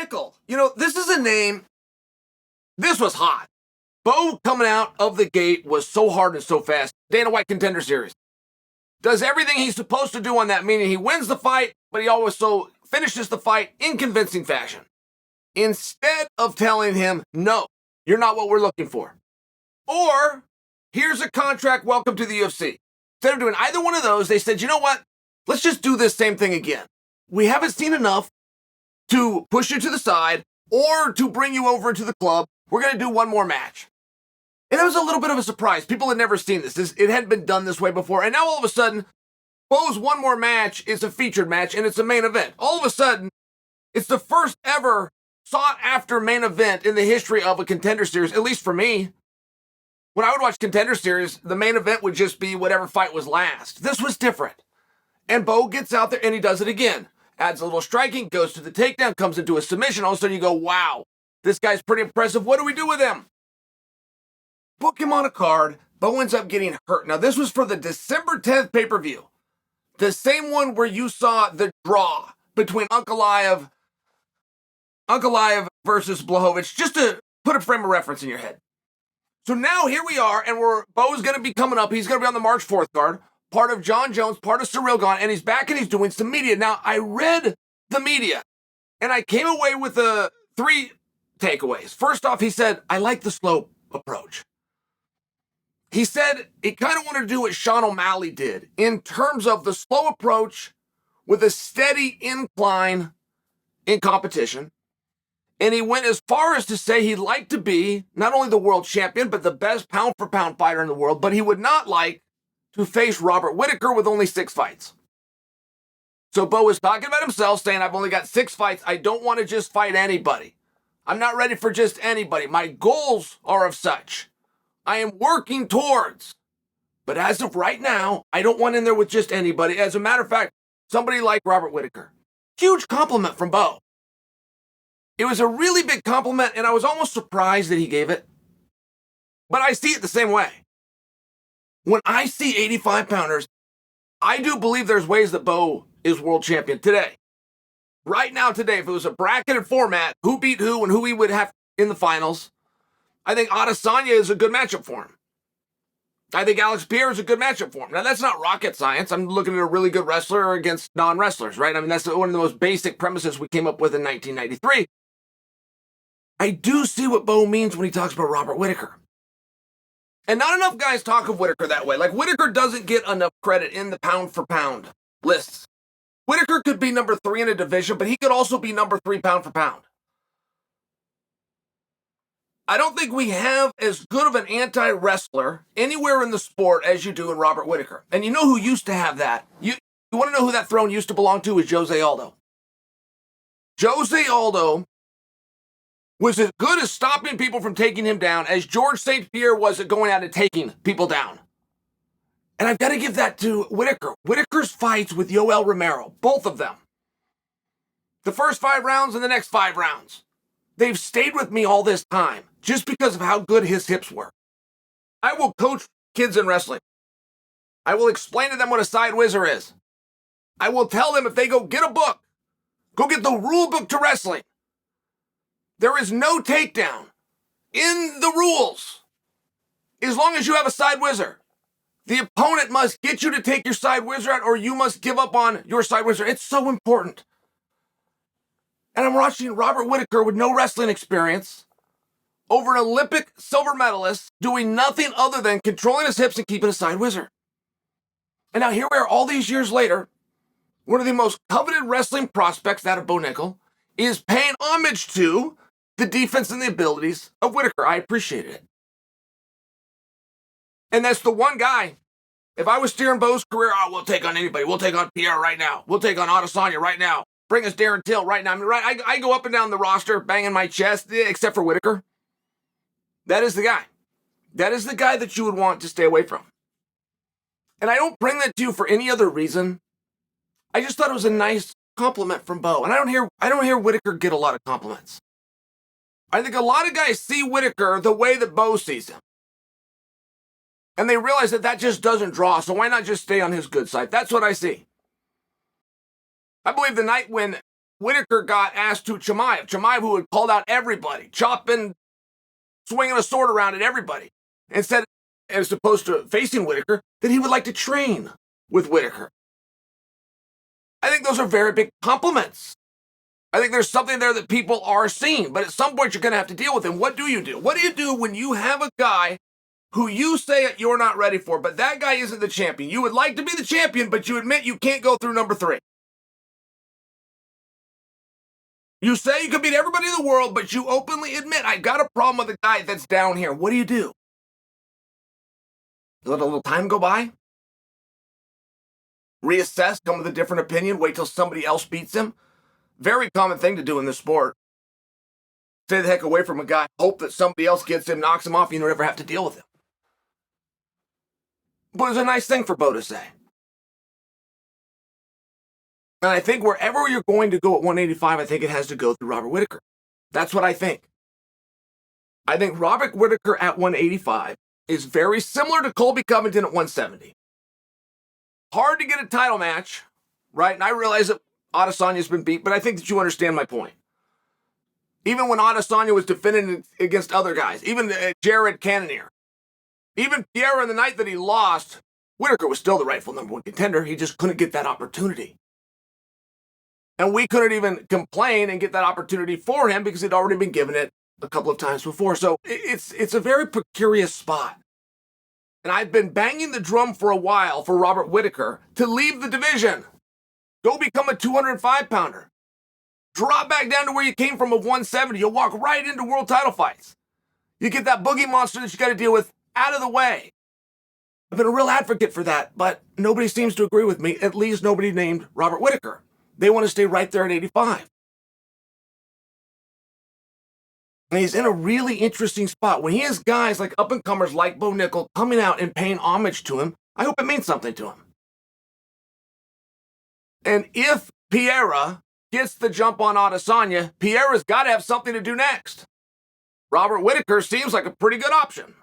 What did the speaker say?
Nickal. You know, this is a name, this was hot. Bo coming out of the gate was so hard and so fast. Dana White Contender Series. Does everything he's supposed to do on that, meaning he wins the fight, but he also finishes the fight in convincing fashion. Instead of telling him, no, you're not what we're looking for. Or, here's a contract, welcome to the UFC. Instead of doing either one of those, they said, you know what? Let's just do this same thing again. We haven't seen enough to push you to the side or to bring you over into the club. We're going to do one more match. And it was a little bit of a surprise. People had never seen this. It hadn't been done this way before. And now all of a sudden, Bo's one more match is a featured match and it's a main event. All of a sudden, it's the first ever sought after main event in the history of a Contender Series, at least for me. When I would watch Contender Series, the main event would just be whatever fight was last. This was different. And Bo gets out there and he does it again. Adds a little striking, goes to the takedown, comes into a submission. All of a sudden you go, wow, this guy's pretty impressive. What do we do with him? Book him on a card. Bo ends up getting hurt. Now, this was for the December 10th pay-per-view. The same one where you saw the draw between Ankalaev versus Blachowicz, just to put a frame of reference in your head. So now here we are, and Bo's going to be coming up. He's going to be on the March 4th card, part of Jon Jones, part of Cyril Gane, and he's back and he's doing some media. Now, I read the media, and I came away with 3 takeaways. First off, he said, I like the slow approach. He said he kind of wanted to do what Sean O'Malley did in terms of the slow approach with a steady incline in competition. And he went as far as to say he'd like to be not only the world champion, but the best pound-for-pound fighter in the world, but he would not like to face Robert Whittaker with only 6 fights. So Bo was talking about himself, saying, I've only got 6 fights. I don't want to just fight anybody. I'm not ready for just anybody. My goals are of such. I am working towards. But as of right now, I don't want in there with just anybody. As a matter of fact, somebody like Robert Whittaker. Huge compliment from Bo. It was a really big compliment, and I was almost surprised that he gave it. But I see it the same way. When I see 85-pounders, I do believe there's ways that Bo is world champion today. Right now, today, if it was a bracketed format, who beat who and who he would have in the finals, I think Adesanya is a good matchup for him. I think Alex Pereira is a good matchup for him. Now, that's not rocket science. I'm looking at a really good wrestler against non-wrestlers, right? I mean, that's one of the most basic premises we came up with in 1993. I do see what Bo means when he talks about Robert Whittaker. And not enough guys talk of Whittaker that way. Like, Whittaker doesn't get enough credit in the pound-for-pound lists. Whittaker could be number 3 in a division, but he could also be number 3 pound-for-pound. I don't think we have as good of an anti-wrestler anywhere in the sport as you do in Robert Whittaker. And you know who used to have that? You want to know who that throne used to belong to? Is Jose Aldo. Jose Aldo was as good at stopping people from taking him down as George St. Pierre was at going out and taking people down. And I've got to give that to Whittaker. Whittaker's fights with Yoel Romero, both of them. The first 5 rounds and the next 5 rounds. They've stayed with me all this time just because of how good his hips were. I will coach kids in wrestling. I will explain to them what a side whizzer is. I will tell them if they go get a book, go get the rule book to wrestling. There is no takedown in the rules as long as you have a side whizzer. The opponent must get you to take your side whizzer out or you must give up on your side whizzer. It's so important. And I'm watching Robert Whittaker with no wrestling experience over an Olympic silver medalist doing nothing other than controlling his hips and keeping a side whizzer. And now here we are all these years later. One of the most coveted wrestling prospects, that of Bo Nickal, is paying homage to the defense and the abilities of Whittaker. I appreciated it. And that's the one guy, if I was steering Bo's career, we'll take on anybody. We'll take on Pierre right now. We'll take on Adesanya right now. Bring us Darren Till right now. I mean, right? I go up and down the roster, banging my chest, except for Whittaker. That is the guy. That is the guy that you would want to stay away from. And I don't bring that to you for any other reason. I just thought it was a nice compliment from Bo. And I don't hear Whittaker get a lot of compliments. I think a lot of guys see Whittaker the way that Bo sees him. And they realize that just doesn't draw, so why not just stay on his good side? That's what I see. I believe the night when Whittaker got asked to Chimaev, who had called out everybody, chopping, swinging a sword around at everybody, and said, as opposed to facing Whittaker, that he would like to train with Whittaker. I think those are very big compliments. I think there's something there that people are seeing, but at some point you're going to have to deal with him. What do you do? What do you do when you have a guy who you say you're not ready for, but that guy isn't the champion? You would like to be the champion, but you admit you can't go through number 3. You say you can beat everybody in the world, but you openly admit, I got a problem with a guy that's down here. What do? You let a little time go by? Reassess, come with a different opinion, wait till somebody else beats him? Very common thing to do in this sport. Stay the heck away from a guy, hope that somebody else gets him, knocks him off, you don't ever have to deal with him. But it's a nice thing for Bo to say. And I think wherever you're going to go at 185, I think it has to go through Robert Whittaker. That's what I think. I think Robert Whittaker at 185 is very similar to Colby Covington at 170. Hard to get a title match, right? And I realize that Adesanya's been beat, but I think that you understand my point. Even when Adesanya was defending against other guys, even Jared Cannonier, even Pereira in the night that he lost, Whittaker was still the rightful number 1 contender. He just couldn't get that opportunity. And we couldn't even complain and get that opportunity for him because he'd already been given it a couple of times before. So it's a very precarious spot. And I've been banging the drum for a while for Robert Whittaker to leave the division. Go become a 205-pounder. Drop back down to where you came from of 170. You'll walk right into world title fights. You get that boogie monster that you got to deal with out of the way. I've been a real advocate for that, but nobody seems to agree with me, at least nobody named Robert Whittaker. They want to stay right there at 85. And he's in a really interesting spot. When he has guys like up-and-comers like Bo Nickal coming out and paying homage to him, I hope it means something to him. And if Pereira gets the jump on Adesanya, Pereira's got to have something to do next. Robert Whittaker seems like a pretty good option.